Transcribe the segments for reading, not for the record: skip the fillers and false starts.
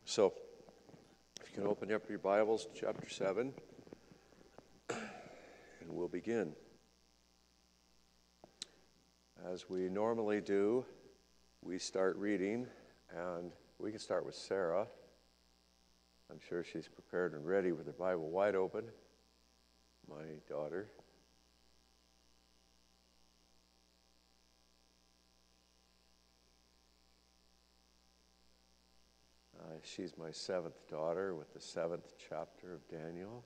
So, if you can open up your Bibles to chapter 7, and we'll begin. As we normally do, we start reading, and we can start with Sarah. I'm sure she's prepared and ready with her Bible wide open, my daughter. She's my seventh daughter with the 7th chapter of Daniel.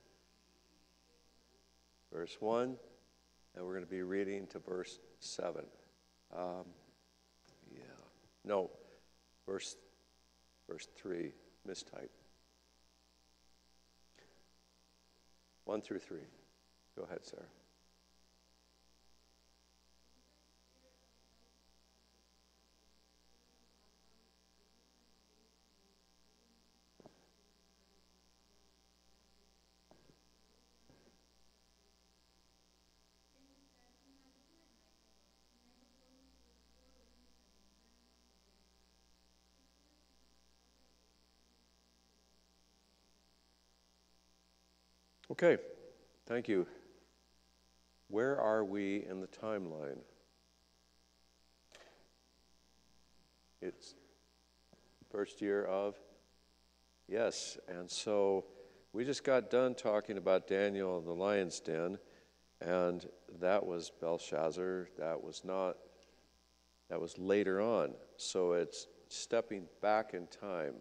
Verse 1, and we're going to be reading to verse 7. Verse 3, mistype. 1 through 3. Go ahead, Sarah. Okay, thank you. Where are we in the timeline? It's first year of? Yes, and so we just got done talking about Daniel and the lion's den, and that was Belshazzar. That was later on. So it's stepping back in time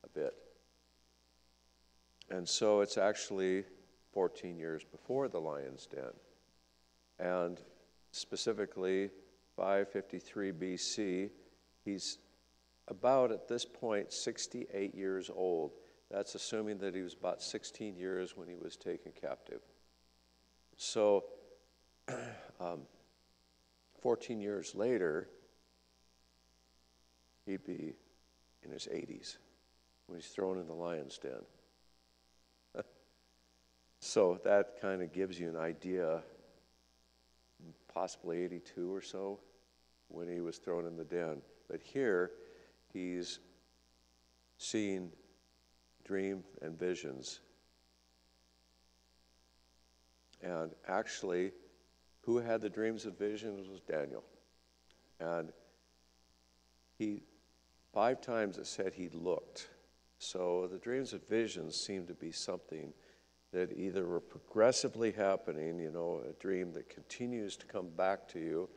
a bit. And so it's actually 14 years before the lion's den. And specifically, 553 BC, he's about, at this point, 68 years old. That's assuming that he was about 16 years when he was taken captive. So 14 years later, he'd be in his 80s when he's thrown in the lion's den. So that kind of gives you an idea, possibly 82 or so, when he was thrown in the den. But here, he's seeing dream and visions. And actually, who had the dreams and visions was Daniel. And 5 times it said he looked. So the dreams and visions seem to be something that either were progressively happening, a dream that continues to come back to you,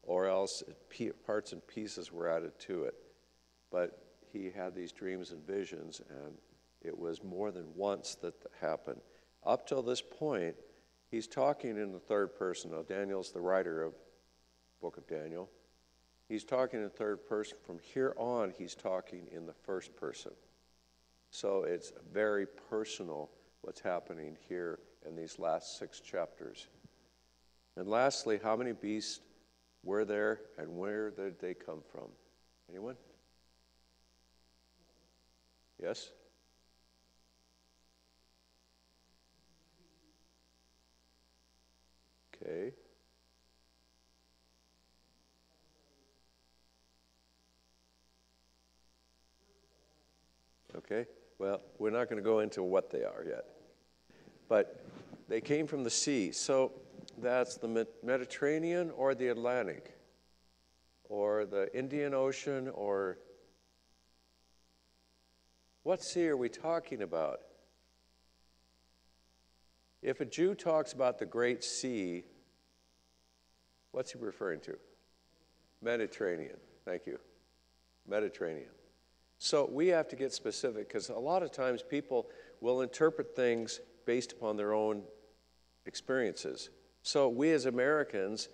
or else parts and pieces were added to it. But he had these dreams and visions, and it was more than once that happened. Up till this point, he's talking in the third person. Now, Daniel's the writer of the book of Daniel. He's talking in third person. From here on, he's talking in the first person. So it's very personal what's happening here in these last 6 chapters. And lastly, how many beasts were there and where did they come from? Anyone? Yes? Okay. Okay. Well, we're not going to go into what they are yet. But they came from the sea. So that's the Mediterranean or the Atlantic or the Indian Ocean, or what sea are we talking about? If a Jew talks about the Great Sea, what's he referring to? Mediterranean. Thank you. Mediterranean. So we have to get specific, because a lot of times people will interpret things based upon their own experiences. So we as Americans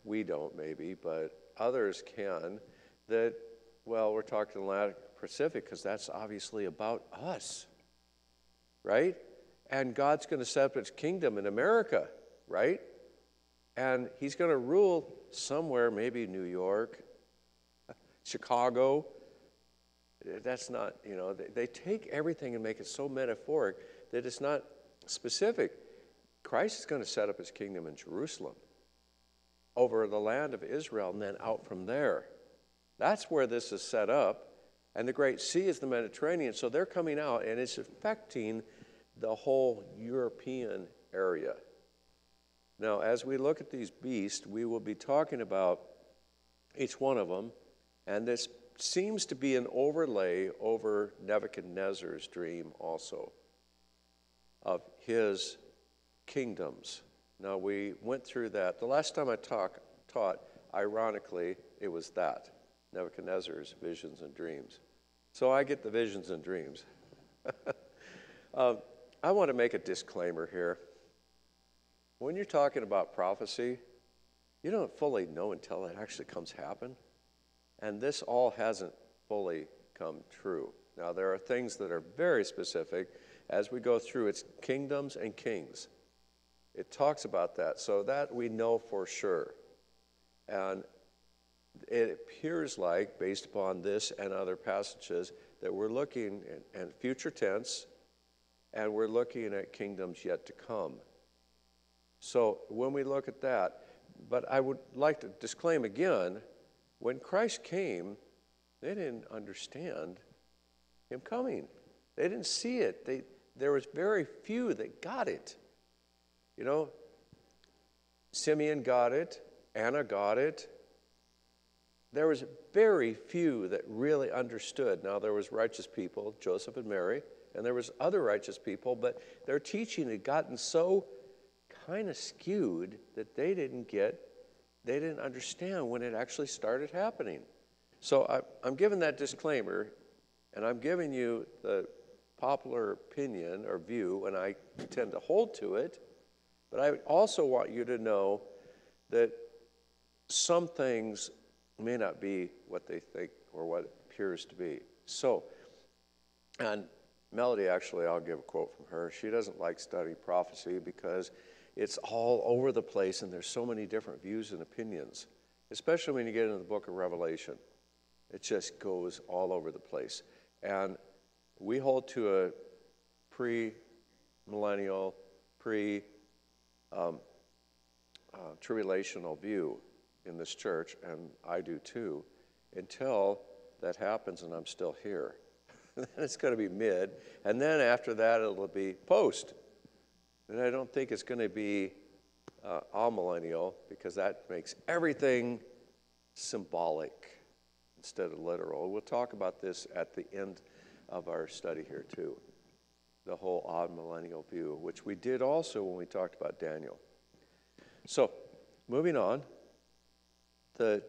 we don't maybe, but others can, that, well, we're talking Atlantic Pacific because that's obviously about us, right? And God's going to set up his kingdom in America, right? And he's going to rule somewhere, maybe New York, Chicago. That's not, they take everything and make it so metaphoric that it's not specific. Christ is going to set up his kingdom in Jerusalem, over the land of Israel, and then out from there. That's where this is set up. And the Great Sea is the Mediterranean, so they're coming out, and it's affecting the whole European area. Now, as we look at these beasts, we will be talking about each one of them, and this seems to be an overlay over Nebuchadnezzar's dream also of his kingdoms. Now, we went through that. The last time I taught, ironically, it was that, Nebuchadnezzar's visions and dreams. So I get the visions and dreams. I want to make a disclaimer here. When you're talking about prophecy, you don't fully know until it actually comes happen. And this all hasn't fully come true. Now, there are things that are very specific. As we go through, it's kingdoms and kings. It talks about that, so that we know for sure. And it appears like, based upon this and other passages, that we're looking at future tense, and we're looking at kingdoms yet to come. So when we look at that, but I would like to disclaim again, when Christ came, they didn't understand him coming. They didn't see it. There was very few that got it. You know, Simeon got it, Anna got it. There was very few that really understood. Now, there was righteous people, Joseph and Mary, and there was other righteous people, but their teaching had gotten so kind of skewed that they didn't understand when it actually started happening. So I'm giving that disclaimer, and I'm giving you the popular opinion or view, and I tend to hold to it, but I also want you to know that some things may not be what they think or what it appears to be. So, and Melody, actually, I'll give a quote from her. She doesn't like studying prophecy because it's all over the place and there's so many different views and opinions, especially when you get into the book of Revelation. It just goes all over the place. And we hold to a pre-millennial, tribulational view in this church, and I do too, until that happens and I'm still here. Then it's going to be mid, and then after that it'll be post. And I don't think it's going to be amillennial, because that makes everything symbolic instead of literal. We'll talk about this at the end of our study here too, the whole amillennial view, which we did also when we talked about Daniel. So, moving on, the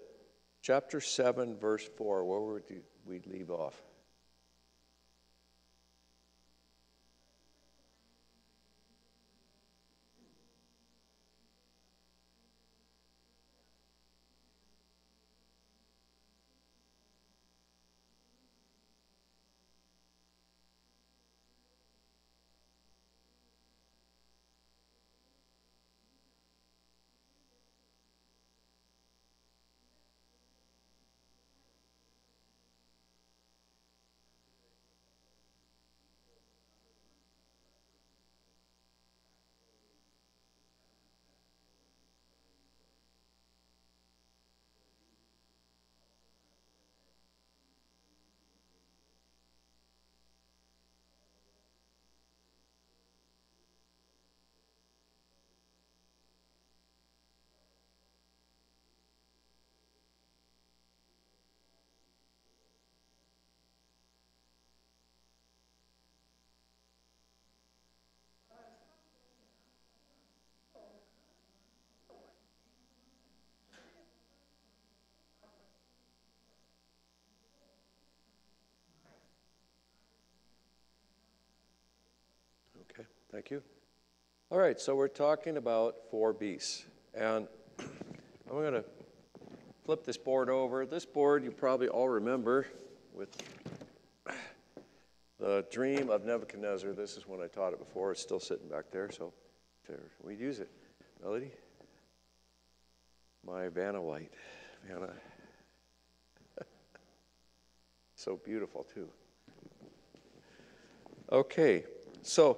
chapter 7, verse 4, where would we leave off? Okay, thank you. All right, so we're talking about 4 beasts. And I'm going to flip this board over. This board you probably all remember with the dream of Nebuchadnezzar. This is when I taught it before. It's still sitting back there, so we use it. Melody? My Vanna White. Vanna. So beautiful, too. Okay, so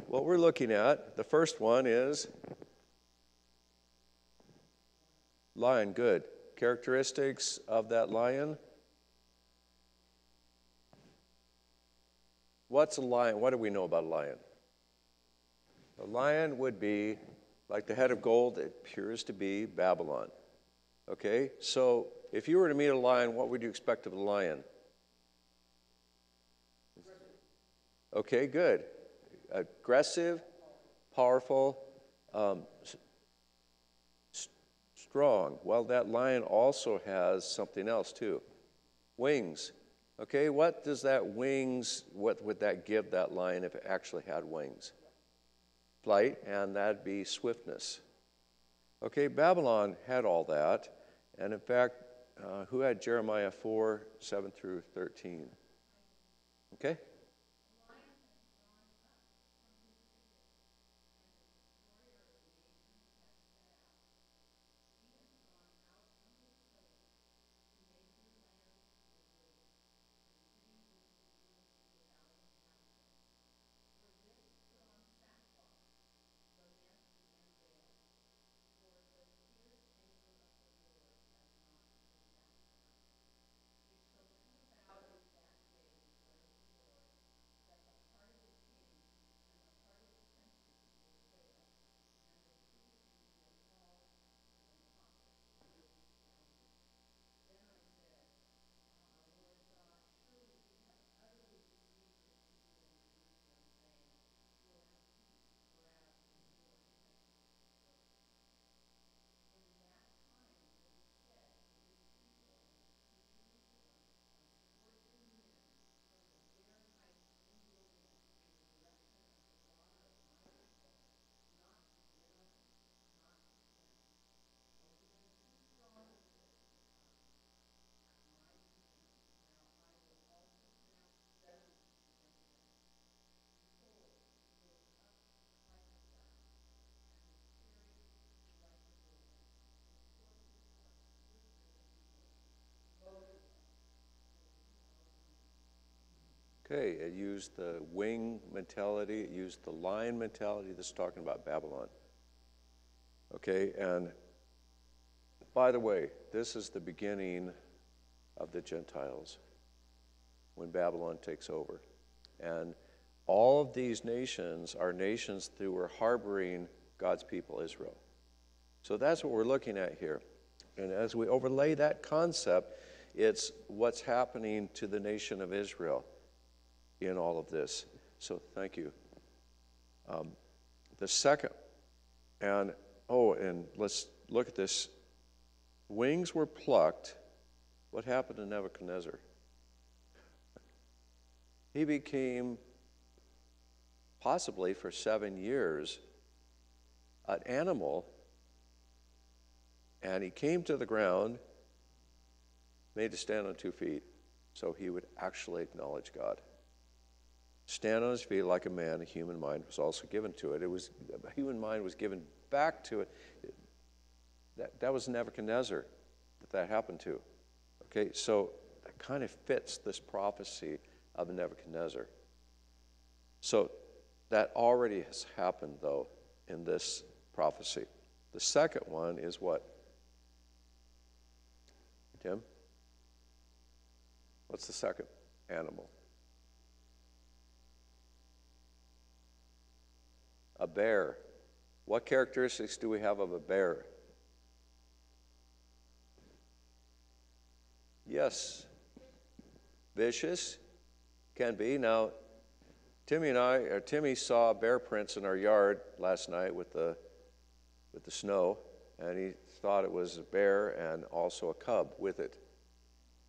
what we're looking at, the first one is lion. Good. Characteristics of that lion. What's a lion? What do we know about a lion? A lion would be like the head of gold. It appears to be Babylon. Okay, so if you were to meet a lion, what would you expect of a lion? Okay, good. Aggressive, powerful, strong. Well, that lion also has something else too. Wings. Okay, what does that wings, what would that give that lion if it actually had wings? Flight, and that'd be swiftness. Okay, Babylon had all that. And in fact, who had Jeremiah 4, 7 through 13? Okay? Okay, it used the wing mentality, it used the lion mentality. This is talking about Babylon. Okay, and by the way, this is the beginning of the Gentiles when Babylon takes over. And all of these nations are nations that were harboring God's people, Israel. So that's what we're looking at here. And as we overlay that concept, it's what's happening to the nation of Israel in all of this. So thank you. The second, and let's look at this. Wings were plucked. What happened to Nebuchadnezzar? He became, possibly for 7 years, an animal, and he came to the ground, made to stand on 2 feet, so he would actually acknowledge God. Stand on his feet like a man. A human mind was also given to it. A human mind was given back to it. That was Nebuchadnezzar that happened to. Okay, so that kind of fits this prophecy of Nebuchadnezzar. So that already has happened, though, in this prophecy. The second one is what? Tim? What's the second animal? A bear. What characteristics do we have of a bear? Yes. Vicious. Can be. Now, Timmy saw bear prints in our yard last night with the snow, and he thought it was a bear and also a cub with it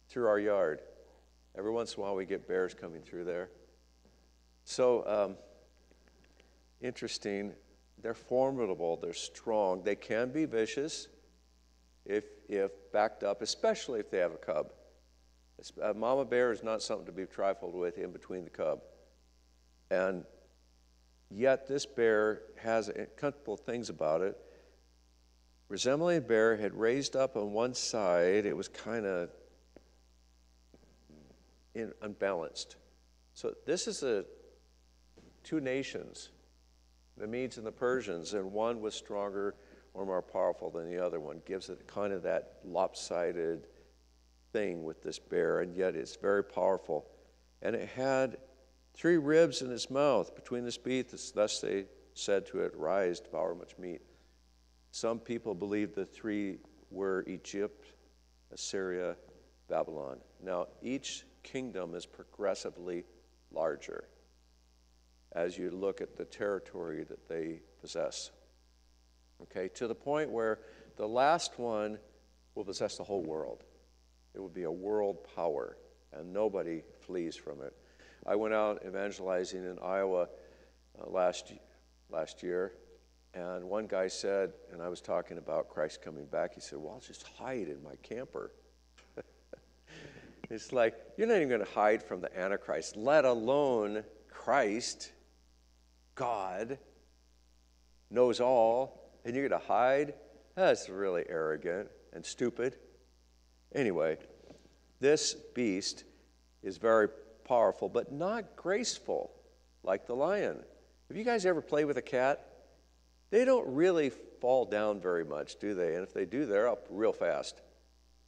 through our yard. Every once in a while we get bears coming through there. So, interesting. They're formidable. They're strong. They can be vicious if backed up, especially if they have a cub. A mama bear is not something to be trifled with in between the cub. And yet this bear has a couple of things about it. Resembling a bear, had raised up on one side. It was kind of unbalanced. So this is two nations, the Medes and the Persians, and one was stronger or more powerful than the other one. Gives it kind of that lopsided thing with this bear, and yet it's very powerful. And it had 3 ribs in his mouth, between his teeth, thus they said to it, rise, devour much meat. Some people believe the 3 were Egypt, Assyria, Babylon. Now, each kingdom is progressively larger as you look at the territory that they possess. Okay, to the point where the last one will possess the whole world. It will be a world power, and nobody flees from it. I went out evangelizing in Iowa last year, and one guy said, and I was talking about Christ coming back, he said, well, I'll just hide in my camper. It's like, you're not even going to hide from the Antichrist, let alone Christ, God, knows all, and you're going to hide? That's really arrogant and stupid. Anyway, this beast is very powerful, but not graceful like the lion. Have you guys ever played with a cat? They don't really fall down very much, do they? And if they do, they're up real fast.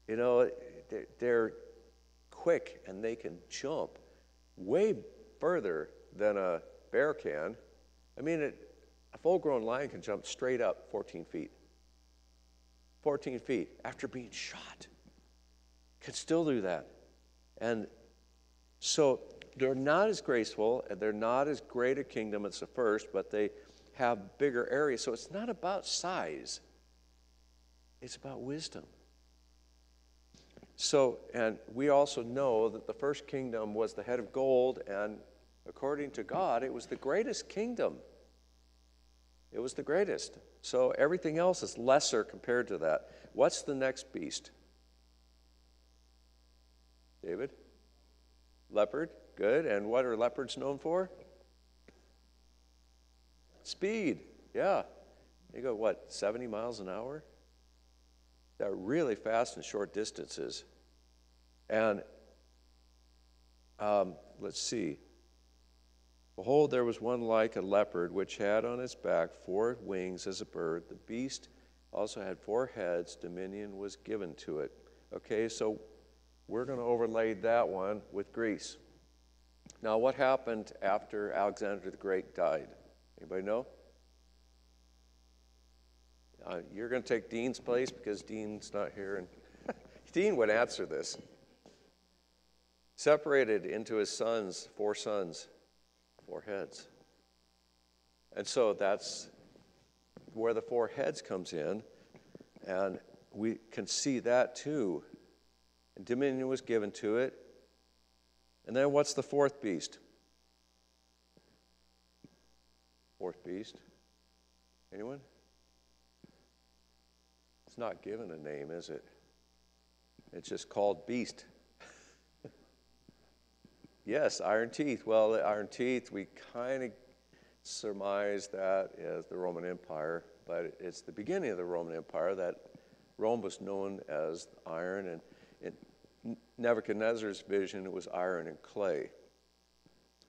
You know, they're quick, and they can jump way further than a bear can. I mean, a full-grown lion can jump straight up 14 feet. 14 feet after being shot. Can still do that. And so they're not as graceful, and they're not as great a kingdom as the first, but they have bigger areas. So it's not about size. It's about wisdom. So, and we also know that the first kingdom was the head of gold, and according to God, it was the greatest kingdom. It was the greatest. So everything else is lesser compared to that. What's the next beast? David? Leopard. Good. And what are leopards known for? Speed. Yeah. They go, what, 70 miles an hour? They're really fast in short distances. And let's see. Behold, there was one like a leopard, which had on its back 4 wings as a bird. The beast also had 4 heads. Dominion was given to it. Okay, so we're going to overlay that one with Greece. Now, what happened after Alexander the Great died? Anybody know? You're going to take Dean's place because Dean's not here. And Dean would answer this. Separated into his sons, 4 sons, 4 heads. And so that's where the 4 heads comes in. And we can see that too. And dominion was given to it. And then what's the 4th beast? 4th beast? Anyone? It's not given a name, is it? It's just called beast. Yes, iron teeth. Well, the iron teeth, we kind of surmise that as the Roman Empire, but it's the beginning of the Roman Empire that Rome was known as iron, and in Nebuchadnezzar's vision, it was iron and clay.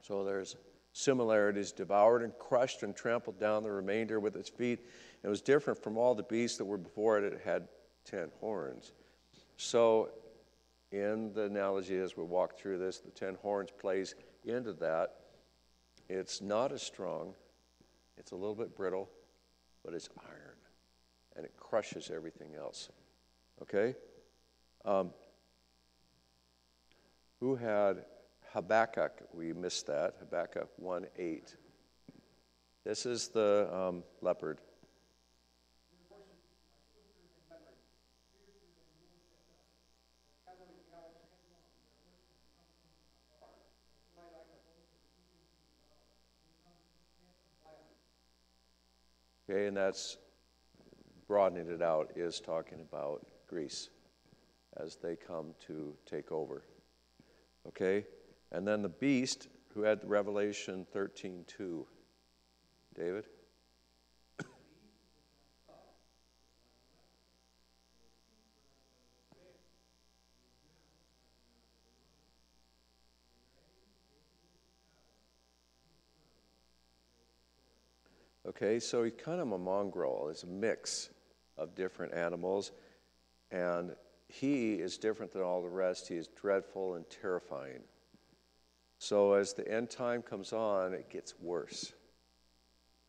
So there's similarities, devoured and crushed and trampled down the remainder with its feet. It was different from all the beasts that were before it. It had 10 horns. So in the analogy as we walk through this, the 10 horns plays into that. It's not as strong. It's a little bit brittle, but it's iron, and it crushes everything else. Okay? Who had Habakkuk? We missed that. Habakkuk 1:8. This is the leopard. Okay, and that's broadening it out, is talking about Greece as they come to take over. Okay, and then the beast who had Revelation 13:2. David? Okay, so he's kind of a mongrel. It's a mix of different animals, and he is different than all the rest. He is dreadful and terrifying. So as the end time comes on, it gets worse.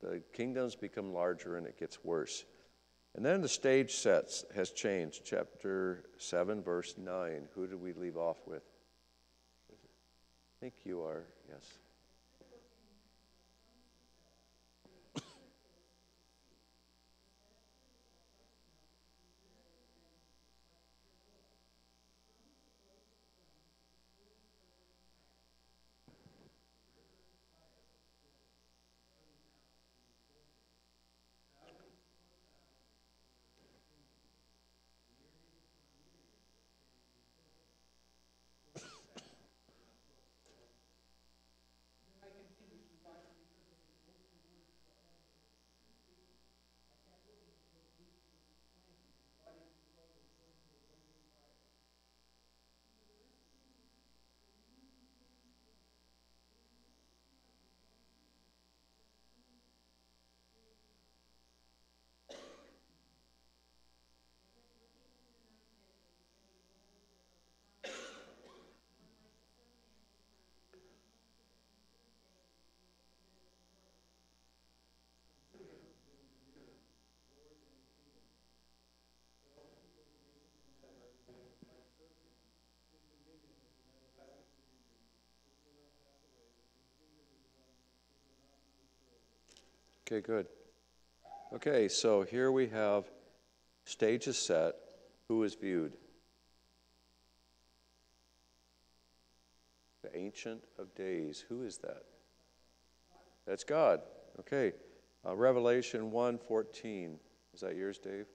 The kingdoms become larger and it gets worse. And then the stage has changed. Chapter 7, verse 9. Who did we leave off with? I think you are, yes. Okay, good. Okay, so here we have stage is set. Who is viewed? The Ancient of Days. Who is that? That's God. Okay. Revelation 1:14. Is that yours, Dave?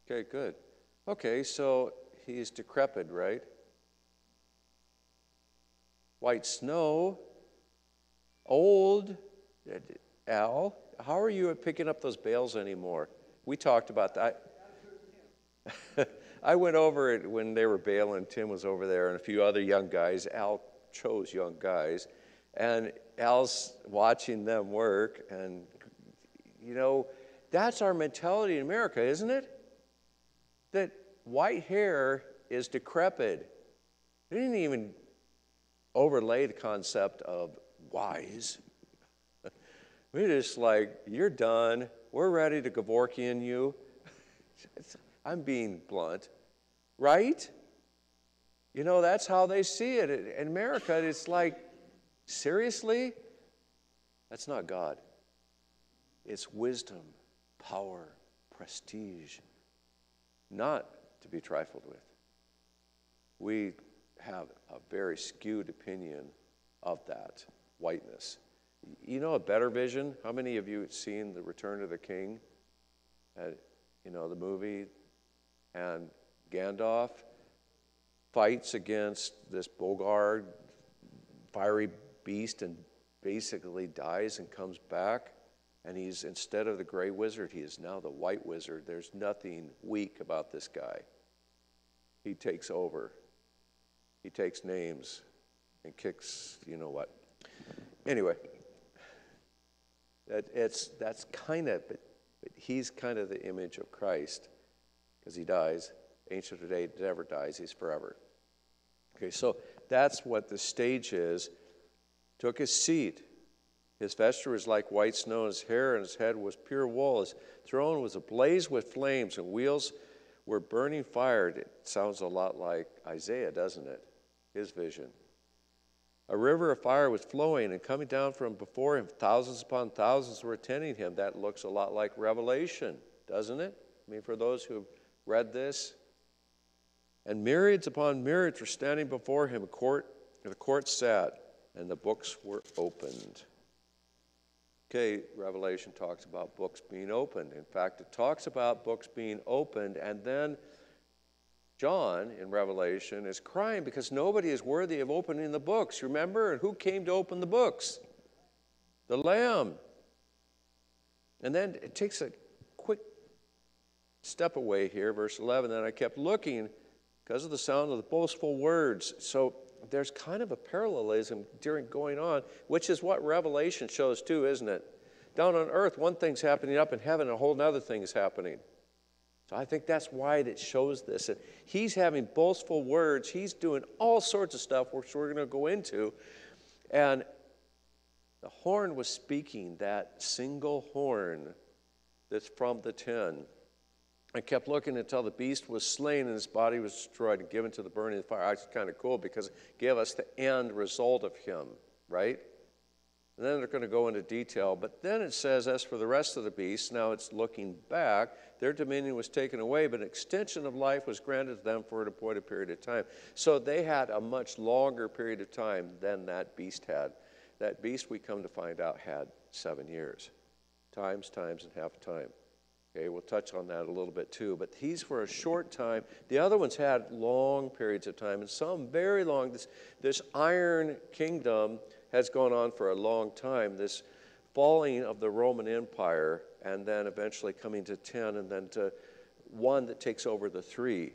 Okay, good. Okay, so he's decrepit, right? White snow, old. Al, how are you at picking up those bales anymore? We talked about that. I went over it when they were baling. Tim was over there and a few other young guys. Al chose young guys. And Al's watching them work. And, you know, that's our mentality in America, isn't it? That white hair is decrepit. They didn't even overlay the concept of wise. We're just like, you're done. We're ready to Kevorkian you. I'm being blunt. Right? You know, that's how they see it. In America, it's like, seriously? That's not God. It's wisdom, power, prestige, not to be trifled with. We have a very skewed opinion of that whiteness. You know a better vision? How many of you have seen The Return of the King? You know, the movie? And Gandalf fights against this Bogard, fiery beast, and basically dies and comes back. And he's, instead of the gray wizard, he is now the white wizard. There's nothing weak about this guy. He takes over. He takes names and kicks, you know what. Anyway, that's kind of, but he's kind of the image of Christ because he dies. Ancient of Days never dies. He's forever. Okay, so that's what the stage is. Took his seat. His vesture was like white snow, and his hair and his head was pure wool. His throne was ablaze with flames, and wheels were burning fire. It sounds a lot like Isaiah, doesn't it? His vision. A river of fire was flowing and coming down from before him. Thousands upon thousands were attending him. That looks a lot like Revelation, doesn't it? I mean, for those who have read this. And myriads upon myriads were standing before him. The court sat, and the books were opened. Okay, Revelation talks about books being opened. In fact, it talks about books being opened, and then John in Revelation is crying because nobody is worthy of opening the books. Remember? And who came to open the books? The Lamb. And then it takes a quick step away here, verse 11. Then I kept looking because of the sound of the boastful words. So there's kind of a parallelism going on, which is what Revelation shows too, isn't it? down on earth, one thing's happening up in heaven, a whole nother thing is happening. So I think that's why it shows this. And he's having boastful words. He's doing all sorts of stuff, which we're going to go into. And the horn was speaking, that single horn that's from the 10. I kept looking until the beast was slain and his body was destroyed and given to the burning of the fire. It's kind of cool because it gave us the end result of him, right? And then they're going to go into detail. But then it says, as for the rest of the beasts, now it's looking back, their dominion was taken away, but an extension of life was granted to them for an appointed period of time. So they had a much longer period of time than that beast had. That beast, we come to find out, had 7 years. Times, and half a time. Okay, we'll touch on that a little bit too. But he's for a short time. The other ones had long periods of time, and some very long. This iron kingdom has gone on for a long time. This falling of the Roman Empire, and then eventually coming to 10, and then to one that takes over the 3.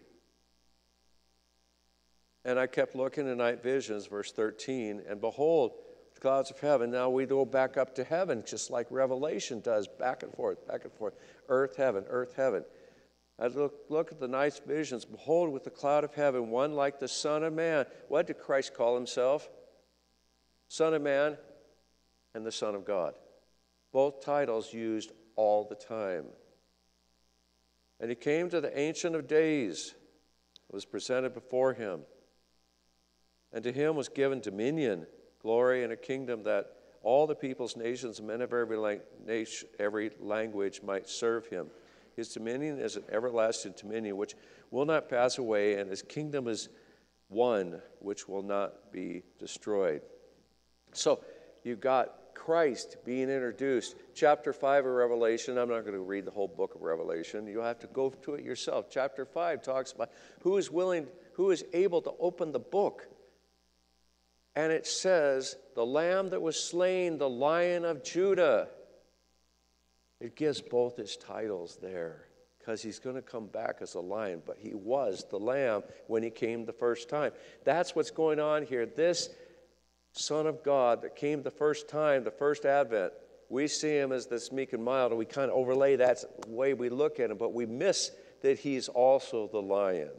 And I kept looking in night visions, verse 13, and behold, the clouds of heaven. Now we go back up to heaven, just like Revelation does, back and forth, earth, heaven, earth, heaven. I look at the night's visions. Behold, with the cloud of heaven, one like the Son of Man. What did Christ call himself? Son of Man and the Son of God. Both titles used all the time. And he came to the Ancient of Days, was presented before him. And to him was given dominion, glory, and a kingdom that all the peoples, nations, and men of every language might serve him. His dominion is an everlasting dominion which will not pass away, and his kingdom is one which will not be destroyed. So you've got Christ being introduced. Chapter 5 of Revelation, I'm not going to read the whole book of Revelation. You'll have to go to it yourself. Chapter 5 talks about who is able to open the book. And it says, the Lamb that was slain, the Lion of Judah. It gives both his titles there, because he's going to come back as a lion, but he was the Lamb when he came the first time. That's what's going on here. This Son of God that came the first time, the first advent, we see him as this meek and mild, and we kind of overlay that way we look at him, but we miss that he's also the lion.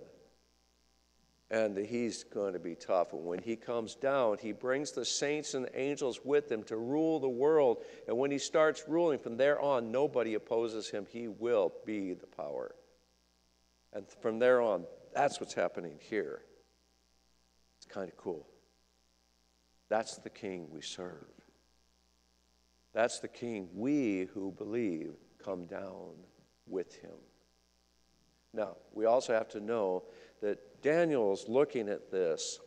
And he's going to be tough. And when he comes down, he brings the saints and the angels with him to rule the world. And when he starts ruling, from there on, nobody opposes him. He will be the power. And from there on, that's what's happening here. It's kind of cool. That's the king we serve. That's the king we who believe come down with him. Now, we also have to know that Daniel's looking at this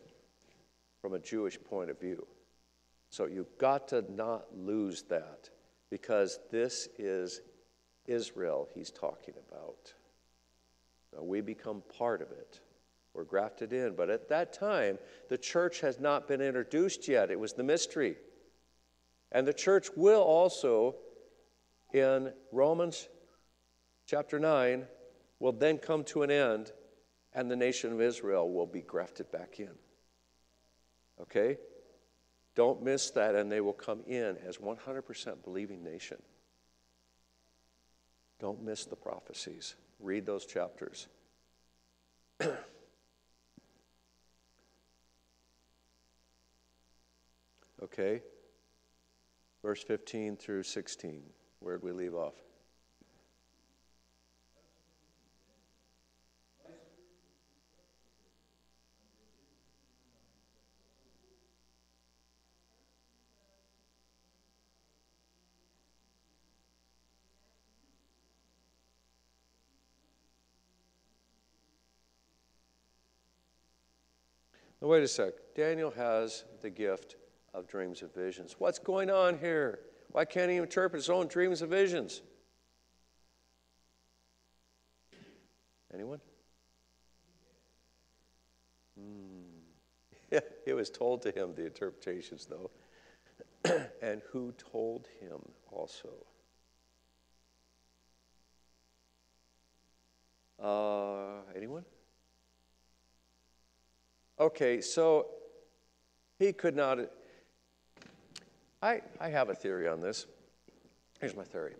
from a Jewish point of view. So you've got to not lose that, because this is Israel he's talking about. Now, we become part of it. We're grafted in. But at that time, the church has not been introduced yet. It was the mystery. And the church will also, in Romans chapter 9, will then come to an end, and the nation of Israel will be grafted back in. Okay? Don't miss that, and they will come in as 100% believing nation. Don't miss the prophecies. Read those chapters. Okay? Verse 15 through 16. Where did we leave off? Now, wait a sec. Daniel has the gift of dreams and visions. What's going on here? Why can't he interpret his own dreams and visions? Anyone? Yeah, it was told to him, the interpretations, though. And who told him also? Anyone? Okay, so he could not. I have a theory on this. Here's my theory.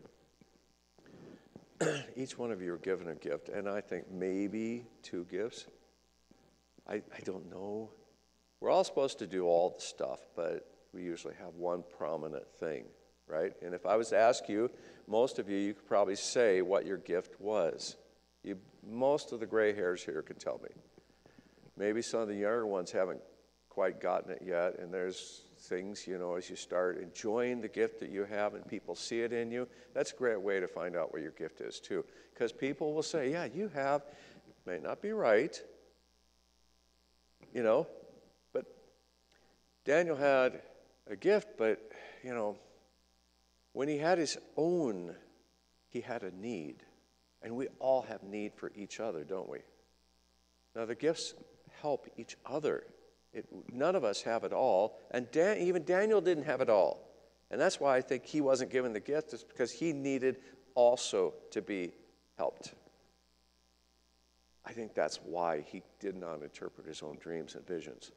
Each one of you are given a gift, and I think maybe 2 gifts. I don't know. We're all supposed to do all the stuff, but we usually have one prominent thing, right? And if I was to ask you, most of you could probably say what your gift was. Most of the gray hairs here could tell me. Maybe some of the younger ones haven't quite gotten it yet, and there's things, as you start enjoying the gift that you have and people see it in you, that's a great way to find out what your gift is too. Because people will say, yeah, you have, may not be right, but Daniel had a gift, but, when he had his own, he had a need. And we all have need for each other, don't we? Now, the gifts help each other. None of us have it all, and even Daniel didn't have it all. And that's why I think he wasn't given the gift, is because he needed also to be helped. I think that's why he did not interpret his own dreams and visions.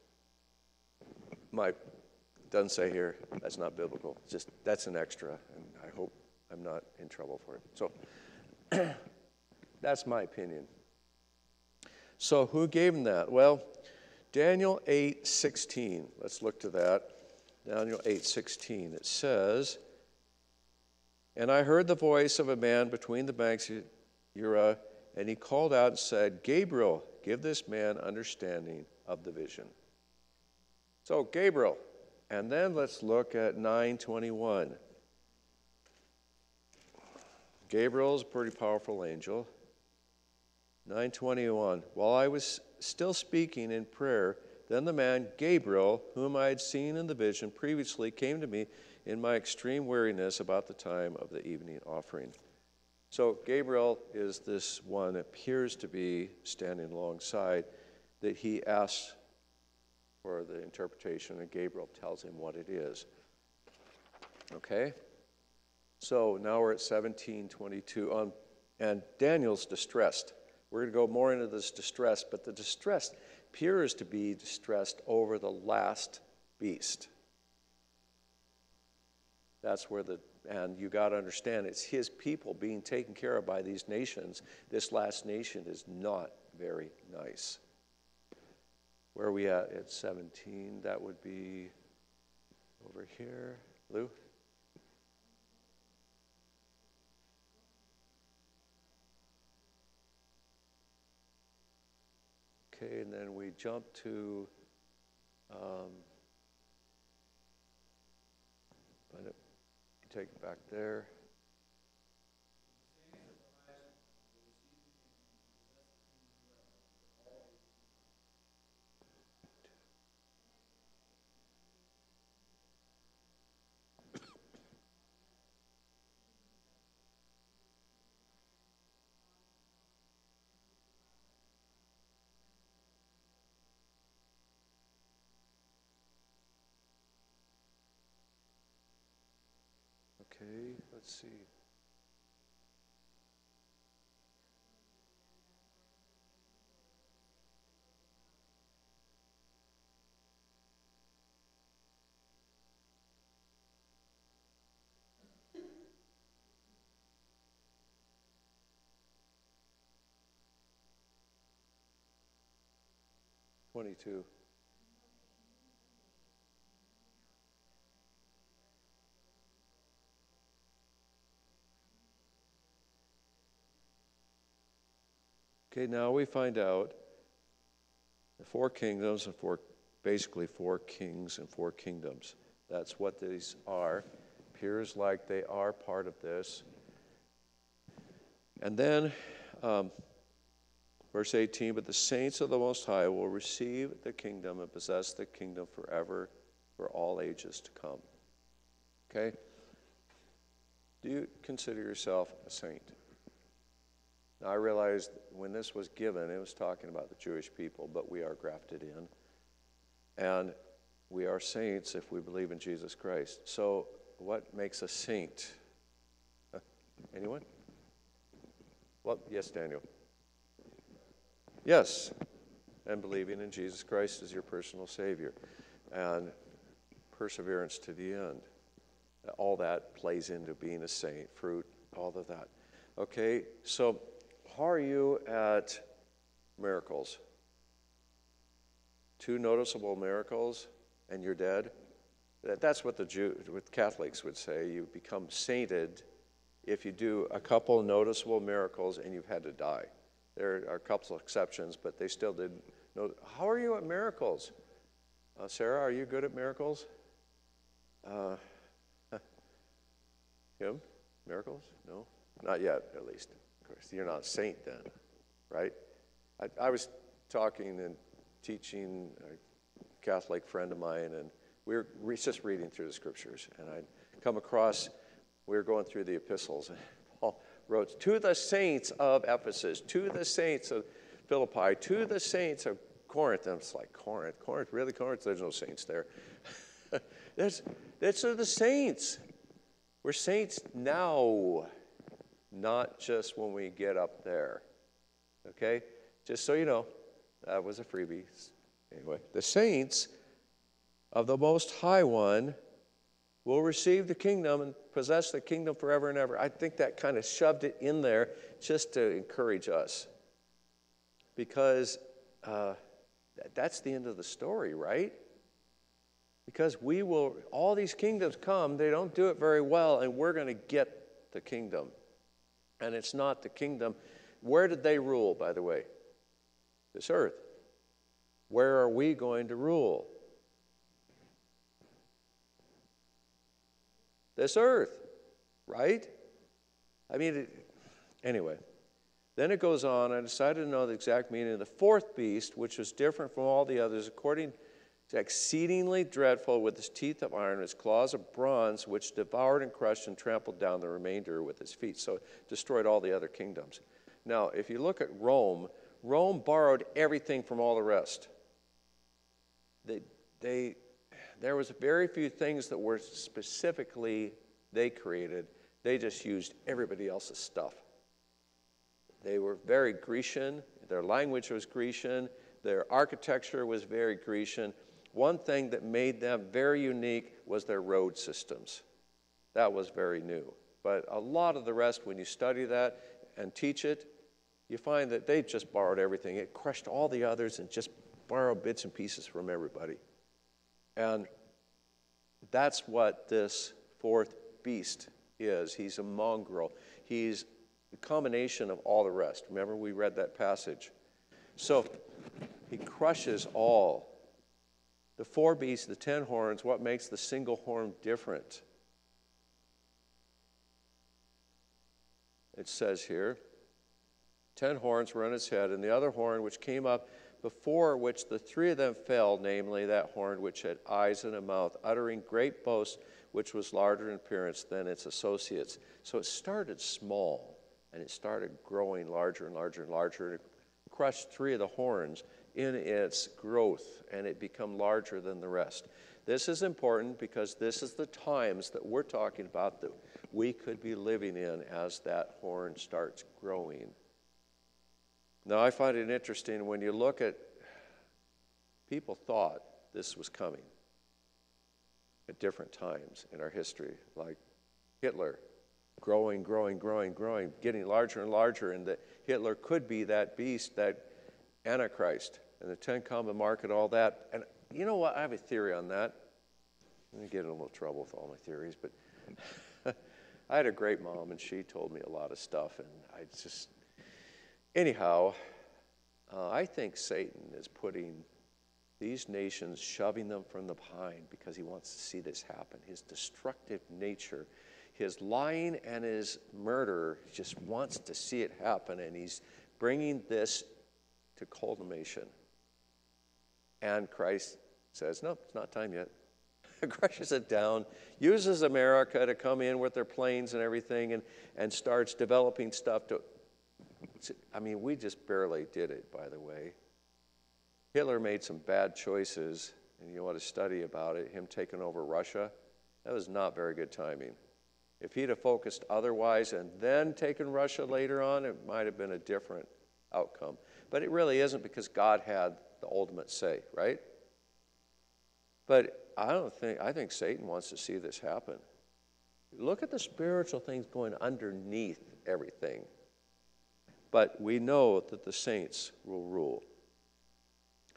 Doesn't say here, that's not biblical. Just that's an extra, and I hope I'm not in trouble for it. So that's my opinion. So who gave him that? Well, Daniel 8:16. Let's look to that. Daniel 8:16. It says, "And I heard the voice of a man between the banks of Ura, and he called out and said, 'Gabriel, give this man understanding of the vision.'" So Gabriel. And then let's look at 9:21. Gabriel is a pretty powerful angel. 9:21. "While I was still speaking in prayer, then the man Gabriel, whom I had seen in the vision previously, came to me in my extreme weariness about the time of the evening offering." So Gabriel is this one, appears to be standing alongside, that he asks for the interpretation, and Gabriel tells him what it is. Okay? So now we're at 17:22, and Daniel's distressed. We're going to go more into this distress, but the distress appears to be distressed over the last beast. That's where and you got to understand, it's his people being taken care of by these nations. This last nation is not very nice. Where are we at 17? That would be over here. Lou? Okay, and then we jump to take it back there. Okay, let's see. "22. Okay, now we find out the 4 kingdoms and basically 4 kings and 4 kingdoms. That's what these are. Appears like they are part of this. And then, verse 18, "But the saints of the Most High will receive the kingdom and possess the kingdom forever, for all ages to come." Okay? Do you consider yourself a saint? Now, I realized when this was given, it was talking about the Jewish people, but we are grafted in. And we are saints if we believe in Jesus Christ. So what makes a saint? Anyone? Well, yes, Daniel. Yes, and believing in Jesus Christ as your personal Savior, and perseverance to the end. All that plays into being a saint, fruit, all of that. Okay, so how are you at miracles? 2 noticeable miracles and you're dead? That's what what Catholics would say. You become sainted if you do a couple noticeable miracles and you've had to die. There are a couple of exceptions, but they still didn't know. How are you at miracles? Sarah, are you good at miracles? Him? Miracles? No? Not yet, at least. Of course, you're not a saint then, right? I was talking and teaching a Catholic friend of mine, and we were just reading through the scriptures, and I'd come across, we were going through the epistles, and Paul wrote, to the saints of Ephesus, to the saints of Philippi, to the saints of Corinth. And it's like, Corinth? Really, Corinth? There's no saints there. That's the saints. We're saints now, not just when we get up there. Okay? Just so you know, that was a freebie. Anyway, the saints of the Most High One will receive the kingdom and possess the kingdom forever and ever. I think that kind of shoved it in there just to encourage us. Because that's the end of the story, right? Because all these kingdoms come, they don't do it very well, and we're going to get the kingdom. And it's not the kingdom. Where did they rule, by the way? This earth. Where are we going to rule? This earth, right? I mean, anyway. Then it goes on, I decided to know the exact meaning of the 4th beast, which was different from all the others, according to exceedingly dreadful, with his teeth of iron, his claws of bronze, which devoured and crushed and trampled down the remainder with his feet. So it destroyed all the other kingdoms. Now, if you look at Rome, Rome borrowed everything from all the rest. There was very few things that were specifically they created. They just used everybody else's stuff. They were very Grecian. Their language was Grecian. Their architecture was very Grecian. One thing that made them very unique was their road systems. That was very new. But a lot of the rest, when you study that and teach it, you find that they just borrowed everything. It crushed all the others and just borrowed bits and pieces from everybody. And that's what this 4th beast is. He's a mongrel. He's a combination of all the rest. Remember, we read that passage. So he crushes all. The 4 beasts, the 10 horns, what makes the single horn different? It says here, 10 horns were on his head, and the other horn which came up before which the 3 of them fell, namely that horn which had eyes and a mouth, uttering great boasts, which was larger in appearance than its associates. So it started small, and it started growing larger and larger and larger, and it crushed 3 of the horns in its growth, and it became larger than the rest. This is important because this is the times that we're talking about that we could be living in as that horn starts growing. Now, I find it interesting when you look at, people thought this was coming at different times in our history, like Hitler, growing, getting larger and larger, and that Hitler could be that beast, that Antichrist, and the 10 come and market all that. And you know what? I have a theory on that. I'm going to get in a little trouble with all my theories, but I had a great mom, and she told me a lot of stuff, and I just... Anyhow, I think Satan is putting these nations, shoving them from the behind because he wants to see this happen. His destructive nature, his lying and his murder, he just wants to see it happen, and he's bringing this to culmination. And Christ says, no, it's not time yet. Crushes it down, uses America to come in with their planes and everything, and starts developing stuff to... I mean, we just barely did it, by the way. Hitler made some bad choices, and you want to study about it, him taking over Russia. That was not very good timing. If he'd have focused otherwise and then taken Russia later on, it might have been a different outcome. But it really isn't because God had the ultimate say, right? But I think Satan wants to see this happen. Look at the spiritual things going underneath everything. But we know that the saints will rule.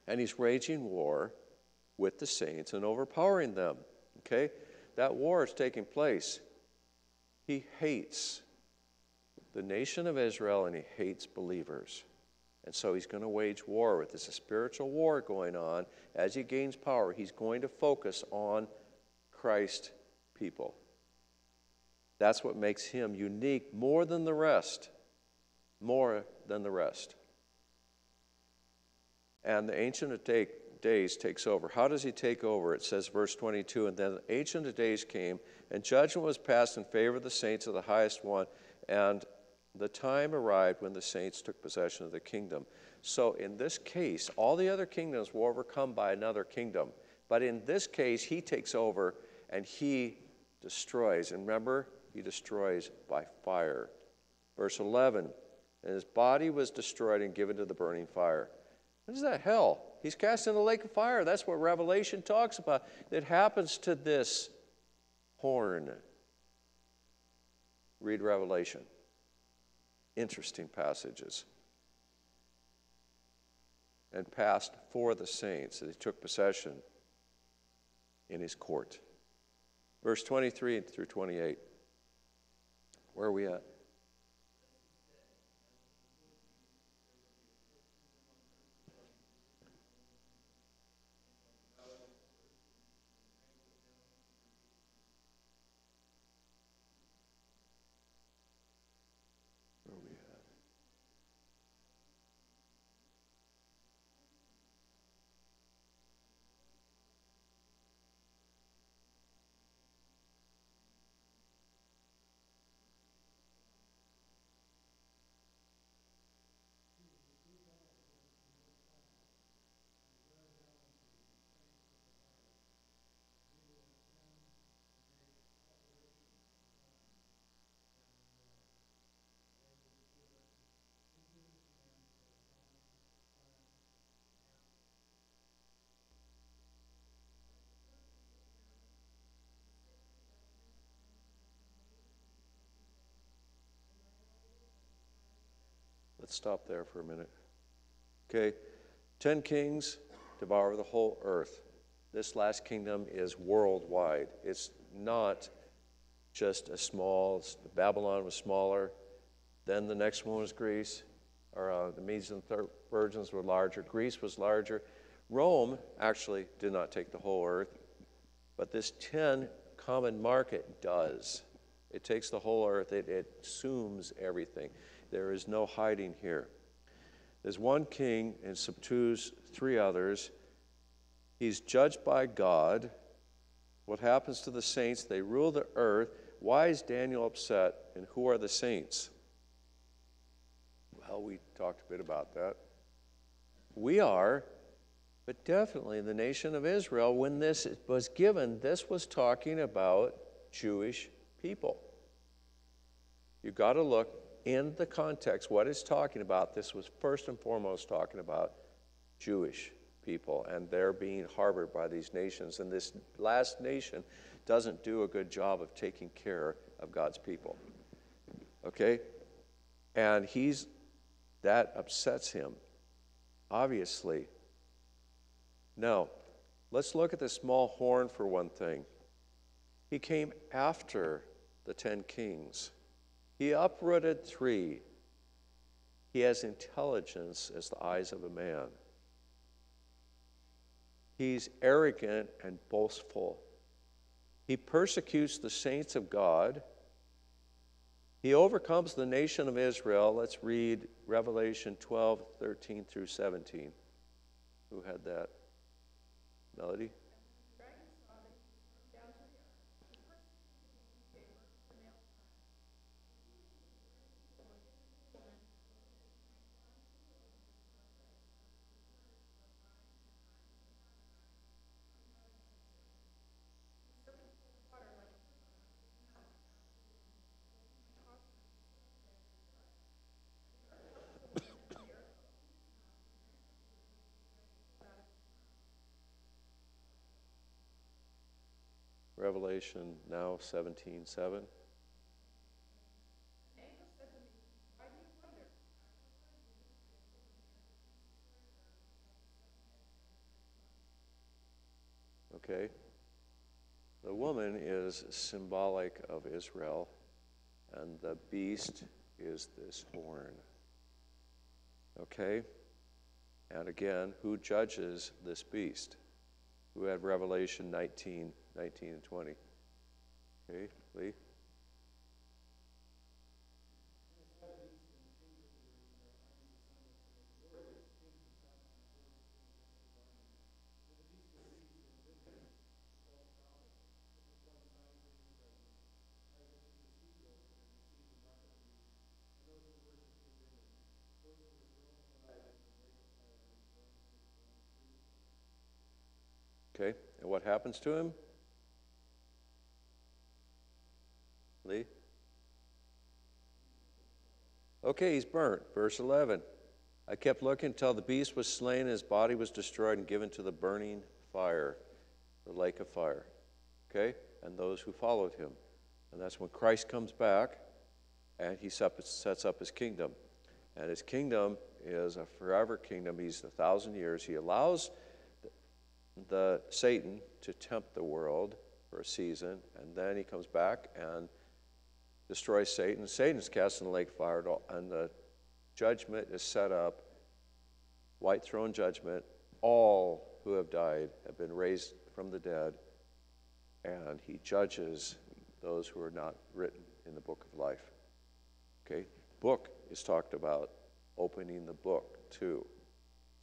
And he's waging war with the saints and overpowering them. Okay? That war is taking place. He hates the nation of Israel and he hates believers. And so he's going to wage war with this. A spiritual war going on. As he gains power, he's going to focus on Christ people. That's what makes him unique more than the rest. More than the rest. And the Ancient of Days takes over. How does he take over? It says, verse 22, and then the Ancient of Days came, and judgment was passed in favor of the saints of the highest one, and the time arrived when the saints took possession of the kingdom. So in this case, all the other kingdoms were overcome by another kingdom. But in this case, he takes over and he destroys. And remember, he destroys by fire. Verse 11, and his body was destroyed and given to the burning fire. What is that? Hell. He's cast in the lake of fire. That's what Revelation talks about. It happens to this horn. Read Revelation. Interesting passages. And passed for the saints, that he took possession in his court. Verse 23 through 28. Where are we at? Let's stop there for a minute. Okay, 10 kings devour the whole earth. This last kingdom is worldwide. It's not just a small, Babylon was smaller. Then the next one was Greece, or the Medes and Persians were larger. Greece was larger. Rome actually did not take the whole earth, but this 10 common market does. It takes the whole earth. It assumes everything. There is no hiding here. There's one king and subdues 3 others. He's judged by God. What happens to the saints? They rule the earth. Why is Daniel upset? And who are the saints? Well, we talked a bit about that. We are, but definitely the nation of Israel, when this was given, this was talking about Jewish people. You've got to look in the context, what it's talking about. This was first and foremost talking about Jewish people, and they're being harbored by these nations. And this last nation doesn't do a good job of taking care of God's people. Okay? And that upsets him, obviously. Now, let's look at the small horn for one thing. He came after the 10 kings. He uprooted 3. He has intelligence as the eyes of a man. He's arrogant and boastful. He persecutes the saints of God. He overcomes the nation of Israel. Let's read Revelation 12, 13 through 17. Who had that? Melody? Revelation now 17:7? Okay. The woman is symbolic of Israel, and the beast is this horn. Okay? And again, who judges this beast? Who had Revelation 19 and 20? Okay, Lee? Okay, and what happens to him? Lee? Okay, he's burnt. Verse 11. I kept looking until the beast was slain and his body was destroyed and given to the burning fire, the lake of fire. Okay? And those who followed him. And that's when Christ comes back and he sets up his kingdom. And his kingdom is a forever kingdom. He's 1,000 years. He allows the Satan to tempt the world for a season, and then he comes back and destroys Satan. Satan's cast in the lake of fire, and the judgment is set up, white throne judgment. All who have died have been raised from the dead, and he judges those who are not written in the book of life. Okay? Book is talked about, opening the book too.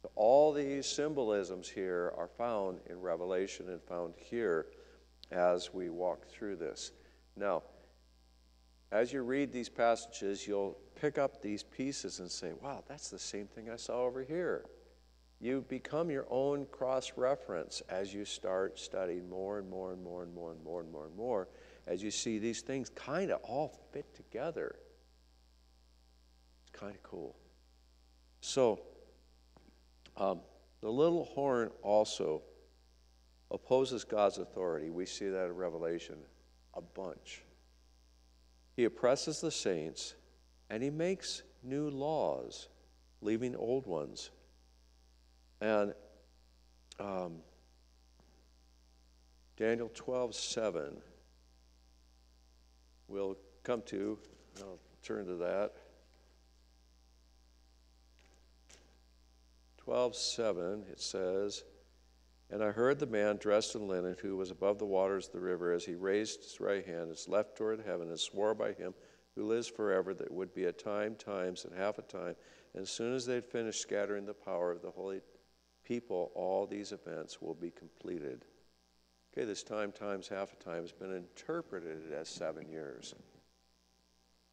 So all these symbolisms here are found in Revelation and found here as we walk through this. Now, as you read these passages, you'll pick up these pieces and say, wow, that's the same thing I saw over here. You become your own cross-reference as you start studying more and more and more and more and more and more and more, as you see these things kind of all fit together. It's kind of cool. So, the little horn also opposes God's authority. We see that in Revelation a bunch. He oppresses the saints, and he makes new laws, leaving old ones. And Daniel 12:7, we'll come to, I'll turn to that. 12:7, it says, and I heard the man dressed in linen who was above the waters of the river as he raised his right hand, his left toward heaven, and swore by him who lives forever that it would be a time, times, and half a time. And as soon as they'd finished scattering the power of the holy people, all these events will be completed. Okay, this time, times, half a time has been interpreted as 7 years.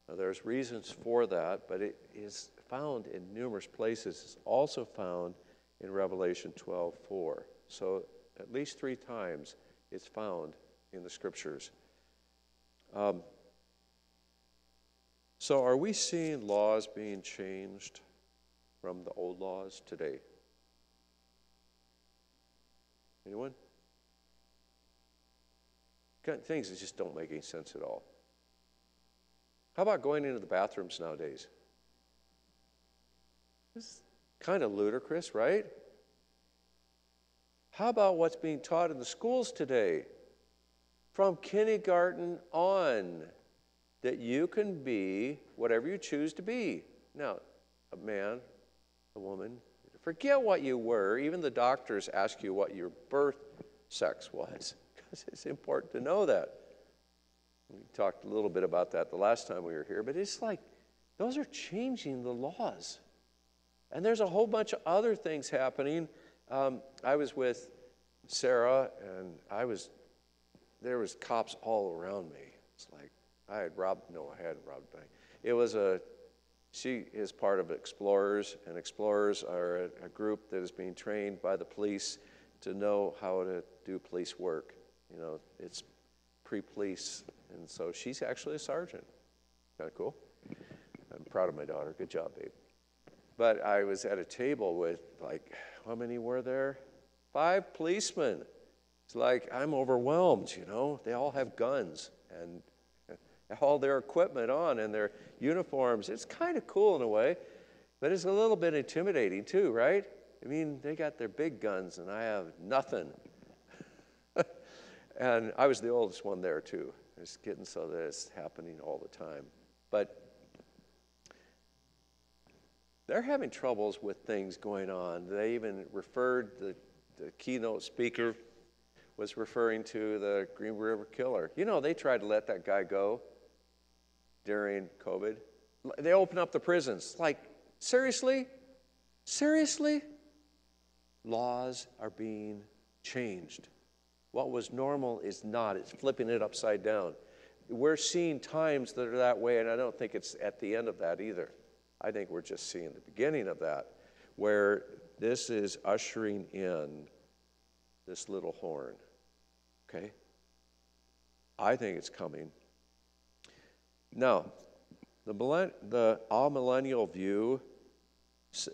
Now, there's reasons for that, but it is found in numerous places. It's also found in Revelation 12:4. So at least 3 times it's found in the scriptures. So are we seeing laws being changed from the old laws today? Anyone? Things that just don't make any sense at all. How about going into the bathrooms nowadays? It's kind of ludicrous, right? How about what's being taught in the schools today? From kindergarten on, that you can be whatever you choose to be. Now, a man, a woman, forget what you were. Even the doctors ask you what your birth sex was, because it's important to know that. We talked a little bit about that the last time we were here, but it's like those are changing the laws. And there's a whole bunch of other things happening. I was with Sarah, and there was cops all around me. It's like I hadn't robbed a bank. She is part of Explorers, and Explorers are a group that is being trained by the police to know how to do police work. You know, it's pre-police, and so she's actually a sergeant. Kind of cool. I'm proud of my daughter. Good job, babe. But I was at a table with, like, how many were there? 5 policemen. It's like, I'm overwhelmed, you know. They all have guns and all their equipment on and their uniforms. It's kind of cool in a way, but it's a little bit intimidating too, right? I mean, they got their big guns and I have nothing. And I was the oldest one there too. It's getting so that it's happening all the time. But they're having troubles with things going on. They even referred, the keynote speaker was referring to the Green River Killer. You know, they tried to let that guy go during COVID. They opened up the prisons. Like, seriously? Seriously? Laws are being changed. What was normal is not. It's flipping it upside down. We're seeing times that are that way, and I don't think it's at the end of that either. I think we're just seeing the beginning of that, where this is ushering in this little horn, okay? I think it's coming. Now, the amillennial view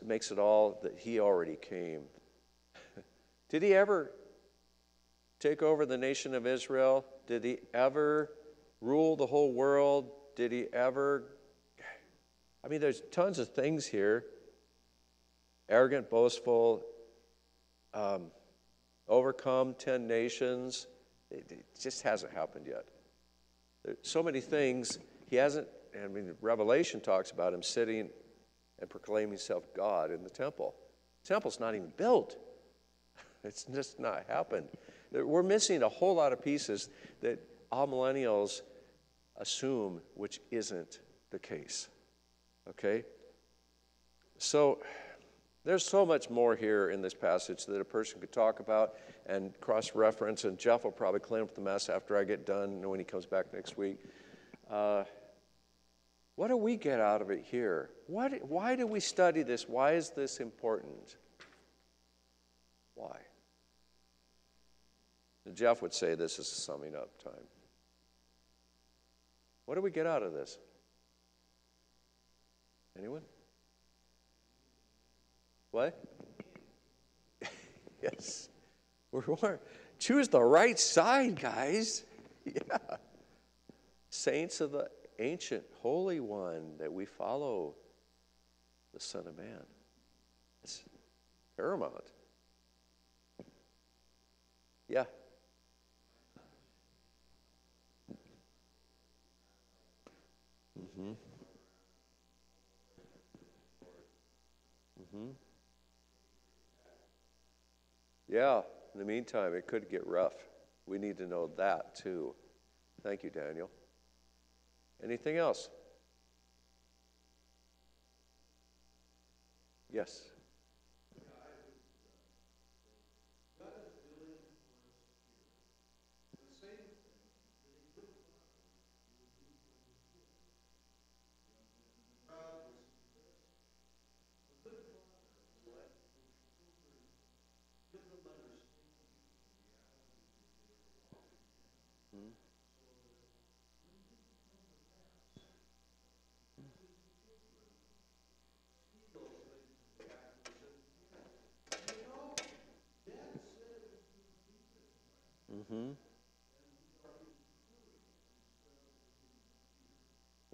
makes it all that he already came. Did he ever take over the nation of Israel? Did he ever rule the whole world? Did he ever? I mean, there's tons of things here. Arrogant, boastful, overcome 10 nations. It just hasn't happened yet. There's so many things. He hasn't, I mean, Revelation talks about him sitting and proclaiming himself God in the temple. The temple's not even built. It's just not happened. We're missing a whole lot of pieces that all millennials assume, which isn't the case. Okay? So there's so much more here in this passage that a person could talk about and cross-reference, and Jeff will probably clean up the mess after I get done when he comes back next week. What do we get out of it here? Why do we study this? Why is this important? Why? And Jeff would say this is a summing up time. What do we get out of this? Anyone? What? Yes. Choose the right side, guys. Yeah. Saints of the ancient Holy One, that we follow the Son of Man. It's paramount. Yeah. Mm-hmm. Mm-hmm. Yeah, in the meantime, it could get rough. We need to know that too. Thank you, Daniel. Anything else? Yes. Mm-hmm.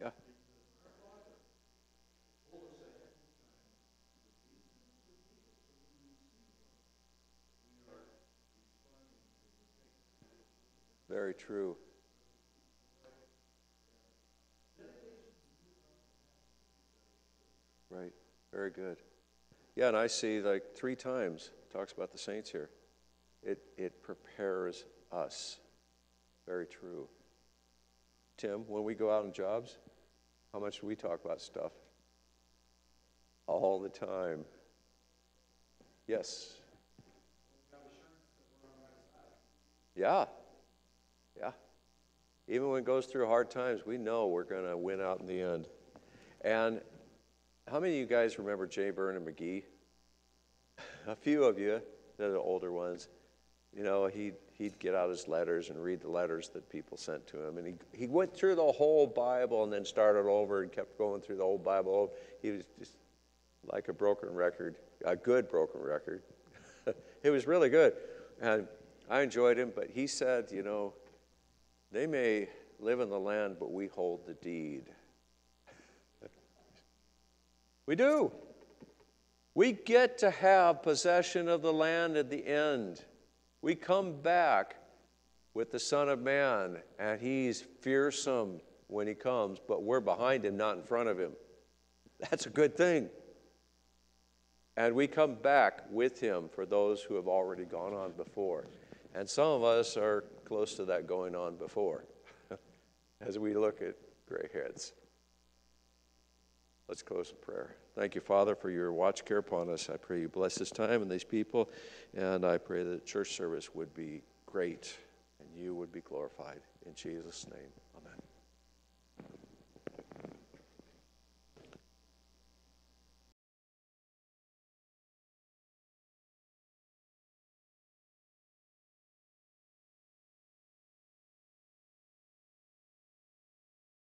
Yeah. Very true. Right. Very good. Yeah, and I see like 3 times it talks about the saints here. It prepares us. Very true. Tim, when we go out on jobs, how much do we talk about stuff? All the time. Yes. Yeah. Yeah. Even when it goes through hard times, we know we're going to win out in the end. And how many of you guys remember J. Vernon McGee? A few of you, they're the older ones. You know, he'd get out his letters and read the letters that people sent to him. And he went through the whole Bible and then started over and kept going through the whole Bible. He was just like a broken record, a good broken record. It was really good. And I enjoyed him, but he said, they may live in the land, but we hold the deed. We do. We get to have possession of the land at the end. We come back with the Son of Man, and he's fearsome when he comes, but we're behind him, not in front of him. That's a good thing. And we come back with him for those who have already gone on before. And some of us are close to that going on before as we look at gray heads. Let's close in prayer. Thank you, Father, for your watch care upon us. I pray you bless this time and these people, and I pray that church service would be great and you would be glorified. In Jesus' name, amen.